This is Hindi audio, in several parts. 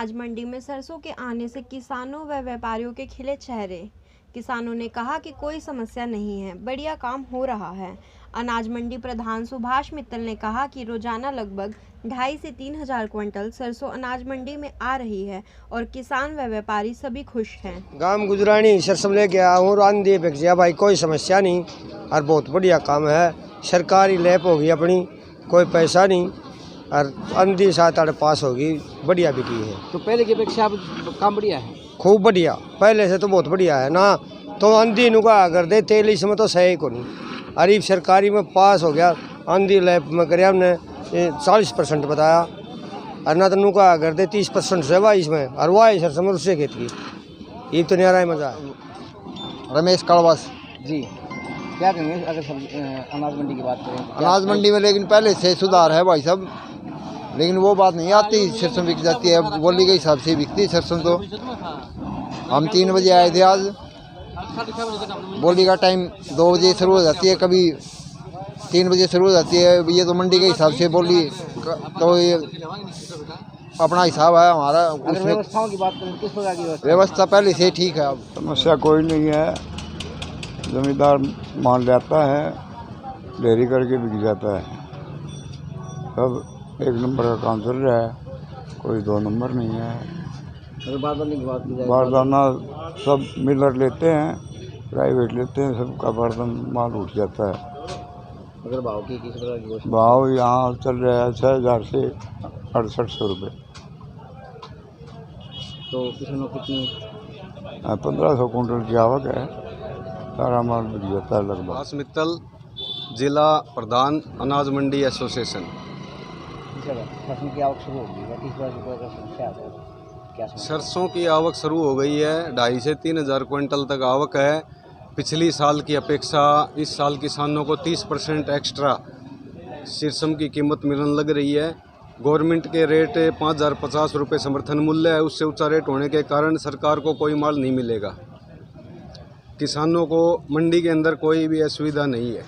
अनाज मंडी में सरसों के आने से किसानों व व्यापारियों के खिले चेहरे। किसानों ने कहा कि कोई समस्या नहीं है, बढ़िया काम हो रहा है। अनाज मंडी प्रधान सुभाष मित्तल ने कहा कि रोजाना लगभग 2,500 से 3,000 क्विंटल सरसों अनाज मंडी में आ रही है और किसान व व्यापारी सभी खुश हैं। गांव गुजरानी सरसों लेके आया हूँ, रांधी भेजिया भाई, कोई समस्या नहीं और बहुत बढ़िया काम है। सरकारी लैब होगी अपनी, कोई पैसा नहीं और अंधी 7-8 पास होगी, बढ़िया बिकी है। तो पहले की अपेक्षा अब काम बढ़िया है, खूब बढ़िया, पहले से तो बहुत बढ़िया है ना। तो अंधी नुका कर दे तेल इसमें तो सही को नहीं, अरीब सरकारी में पास हो गया, अंधी लैब में कर हमने 40% बताया और ना तो नुका कर दे 30% से वाइस में और वाइस सर समझ उससे खेती ये तो न्यारा मजा है। रमेश कड़वास जी। क्या कहेंगे अगर अनाज मंडी की बात करें? अनाज मंडी में लेकिन पहले से सुधार है भाई साहब, लेकिन वो बात नहीं आती, सरसों बिक जाती है, बोली के हिसाब से बिकती है सरसों। तो हम 3 बजे आए थे आज, बोली का टाइम 2 बजे शुरू हो जाती है, कभी 3 बजे शुरू हो जाती है। ये तो मंडी के हिसाब से बोली, तो ये अपना हिसाब है हमारा। अगर व्यवस्थाओं की बात करें किस प्रकार की व्यवस्था पहले से ठीक है। अब समस्या कोई नहीं है, जमींदार माल लाता है, डेयरी करके बिक जाता है, सब 1 नंबर का काम चल रहा है, कोई 2 नंबर नहीं है। अगर बारदाने की बात की जाए, बारदाना सब मिलर लेते हैं, प्राइवेट लेते हैं, सबका बारदान माल उठ जाता है। अगर भाव की किस प्रकार की घोषणा? भाव यहाँ चल रहा है 6,000 से 6800 रुपये। तो किसानों कितनी 1500 कुंटल की आवक है, सारा माल बिक जाता है लगभग। सुभाष मित्तल, जिला प्रधान अनाज मंडी एसोसिएशन। सरसों की आवक शुरू होगी, किस प्रकार का समस्या आता है? क्या समस्या? सरसों की आवक शुरू हो गई है, 2,500 से 3,000 क्विंटल तक आवक है। पिछली साल की अपेक्षा इस साल किसानों को 30% एक्स्ट्रा सरसों की कीमत मिलने लग रही है। गवर्नमेंट के रेट 5,050 रुपये समर्थन मूल्य है, उससे ऊंचा रेट होने के कारण सरकार को कोई माल नहीं मिलेगा। किसानों को मंडी के अंदर कोई भी असुविधा नहीं है।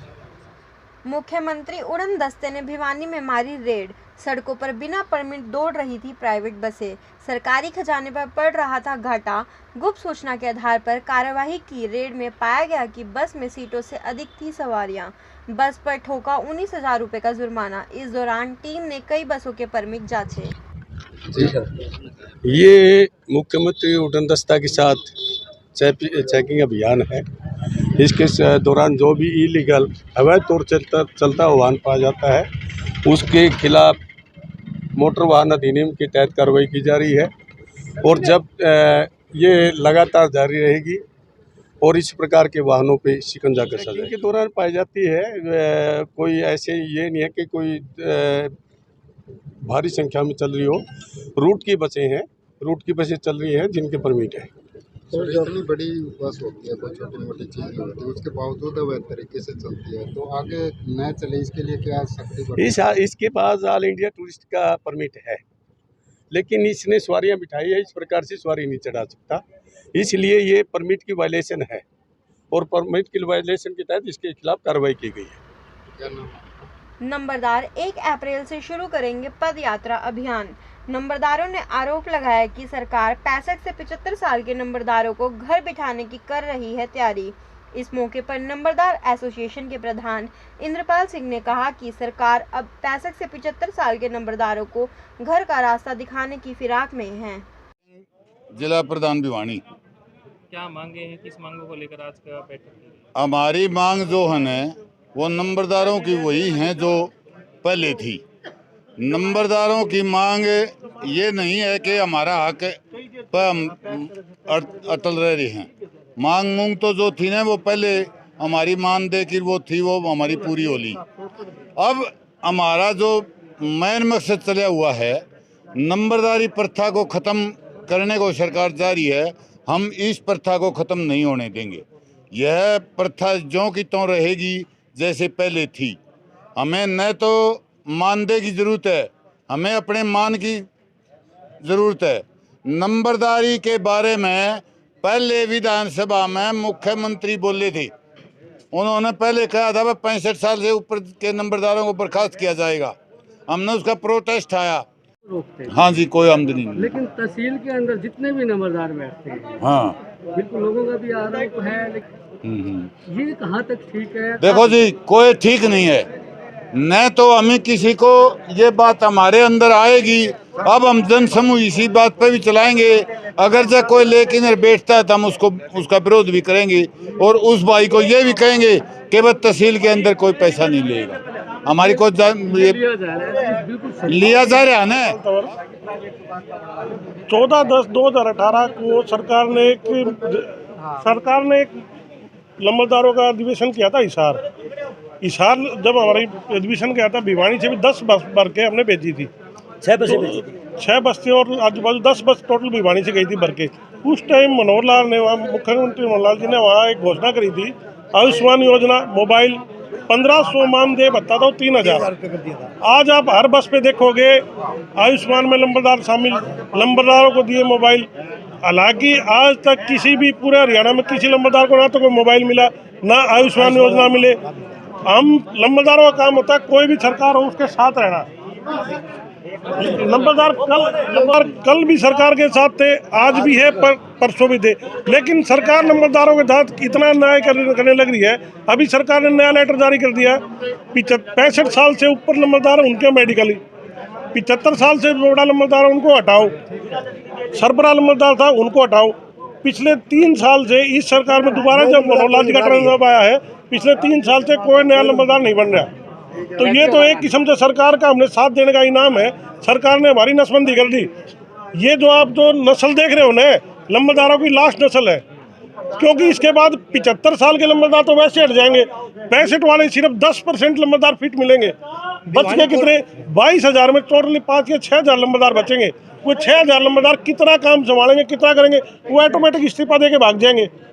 मुख्यमंत्री उड़न दस्ते ने भिवानी में मारी रेड। सड़कों पर बिना परमिट दौड़ रही थी प्राइवेट बसें, सरकारी खजाने पर पड़ रहा था घाटा। गुप्त सूचना के आधार पर कार्यवाही की रेड में पाया गया कि बस में सीटों से अधिक थी सवारियां। बस पर ठोका 19,000 रुपये का जुर्माना। इस दौरान टीम ने कई बसों के परमिट जांचे। ये मुख्यमंत्री उड़न दस्ता के साथ चेकिंग अभियान है। इसके दौरान जो भी इलीगल अवैध तौर चलता वाहन पाया जाता है, उसके खिलाफ मोटर वाहन अधिनियम के तहत कार्रवाई की जा रही है और जब ये लगातार जारी रहेगी और इस प्रकार के वाहनों पे शिकंजा कसा जाएगा। के दौरान पाई जाती है, कोई ऐसे ये नहीं है कि कोई भारी संख्या में चल रही हो। रूट की बसें चल रही हैं जिनके परमिट है। तो इतनी बड़ी बस होती है, कोई छोटी मोटी चीज़ नहीं होती, उसके बावजूद अवैध तरीके से चलती है, तो आगे न चले इसके लिए क्या सख्ती बढ़े? इसके पास ऑल इंडिया टूरिस्ट का परमिट है, लेकिन इसने सवारियां बिठाई है, इस प्रकार से सवारी नहीं चढ़ा सकता, इसलिए ये परमिट की वायलेशन है और परमिट की वायलेशन के तहत इसके खिलाफ कार्रवाई की गई है। क्या नाम? नंबरदार 1 अप्रैल से शुरू करेंगे पद यात्रा अभियान। नंबरदारों ने आरोप लगाया कि सरकार 65 से 75 साल के नंबरदारों को घर बिठाने की कर रही है तैयारी। इस मौके पर नंबरदार एसोसिएशन के प्रधान इंद्रपाल सिंह ने कहा कि सरकार अब 65 से 75 साल के नंबरदारों को घर का रास्ता दिखाने की फिराक में है। जिला प्रधान भिवानी, क्या मांगे हैं, किस मांगों को लेकर आज का बैठक? हमारी मांग जो है वो नंबरदारों की वही हैं जो पहले थी। नंबरदारों की मांग ये नहीं है कि हमारा हक पर हम अटल रह रहे हैं। मांग तो जो थी ना वो पहले हमारी मानदेय की वो थी, वो हमारी पूरी हो ली। अब हमारा जो मेन मकसद चला हुआ है, नंबरदारी प्रथा को ख़त्म करने को सरकार जा रही है। हम इस प्रथा को ख़त्म नहीं होने देंगे। यह प्रथा ज्यों की त्यों रहेगी जैसे पहले थी। हमें न तो मानदेय की ज़रूरत है, हमें अपने मान की ज़रूरत है। नंबरदारी के बारे में पहले विधानसभा में मुख्यमंत्री बोले थे, उन्होंने पहले कहा था 65 साल से ऊपर के नंबरदारों को बर्खास्त किया जाएगा। हमने उसका प्रोटेस्ट आया, रोकते हैं। हाँ जी, कोई आमदनी नहीं। लेकिन तहसील के अंदर जितने भी नंबरदार बैठते हैं, हाँ। बिल्कुल लोगों का भी आरोप है, लेकिन ये कहाँ तक ठीक है? देखो जी, कोई ठीक नहीं है। न तो हमें किसी को ये बात हमारे अंदर आएगी। अब हम जन समूह इसी बात पे भी चलाएंगे। अगर जब कोई लेके इधर बैठता है तो हम उसका विरोध भी करेंगे और उस भाई को ये भी कहेंगे कि बस तहसील के अंदर कोई पैसा नहीं लेगा। हमारी कोई लिया जा रहा है ना। 14/10/2018 को सरकार ने एक नंबरदारों का अधिवेशन किया था। हिसार जब हमारी अधिवेशन किया था, भिवानी से भी 10 बस भर के हमने भेजी थी। 6 बस थी और आजू बाजू 10 बस टोटल भिवानी से गई थी भर के। उस टाइम मनोहर लाल ने, वहाँ मुख्यमंत्री मनोहर लाल जी ने वहाँ एक घोषणा करी थी, आयुष्मान योजना, मोबाइल 1500 मानदेय भत्ता था 3000। आज आप हर बस पे देखोगे आयुष्मान में नंबरदार शामिल, नंबरदारों को दिए मोबाइल। हालांकि आज तक किसी भी पूरे हरियाणा में किसी नंबरदार को ना तो कोई मोबाइल मिला, ना आयुष्मान योजना मिले। हम नंबरदारों का काम होता है कोई भी सरकार हो उसके साथ रहना। नंबरदार कल भी सरकार के साथ थे, आज भी है, परसों भी थे। लेकिन सरकार नंबरदारों के साथ इतना अन्याय करने लग रही है। अभी सरकार ने नया लेटर जारी कर दिया, 65 साल से ऊपर नंबरदार उनके मेडिकली, 75 साल से बड़ा नंबरदार उनको हटाओ, सरबराह नंबरदार था उनको हटाओ। पिछले 3 साल से इस सरकार में दोबारा जब मनोहर लाल जी का टर्न आया है, पिछले 3 साल से कोई नया नंबरदार नहीं बन रहा। तो ये तो एक किस्म से सरकार का हमने साथ देने का इनाम है। सरकार ने हमारी नसबंदी कर दी। ये जो आप जो नस्ल देख रहे हो ना, नंबरदारों की लास्ट नस्ल है, क्योंकि इसके बाद 75 साल के नंबरदार तो वैसे हट जाएंगे। 65 वाले सिर्फ 10% नंबरदार फिट मिलेंगे। बच के कितने 22,000 में टोटली 5 या 6,000 नंबरदार बचेंगे। वो 6,000 नंबरदार कितना काम संभालेंगे, कितना करेंगे? वो ऑटोमेटिक इस्तीफा दे के भाग जाएंगे।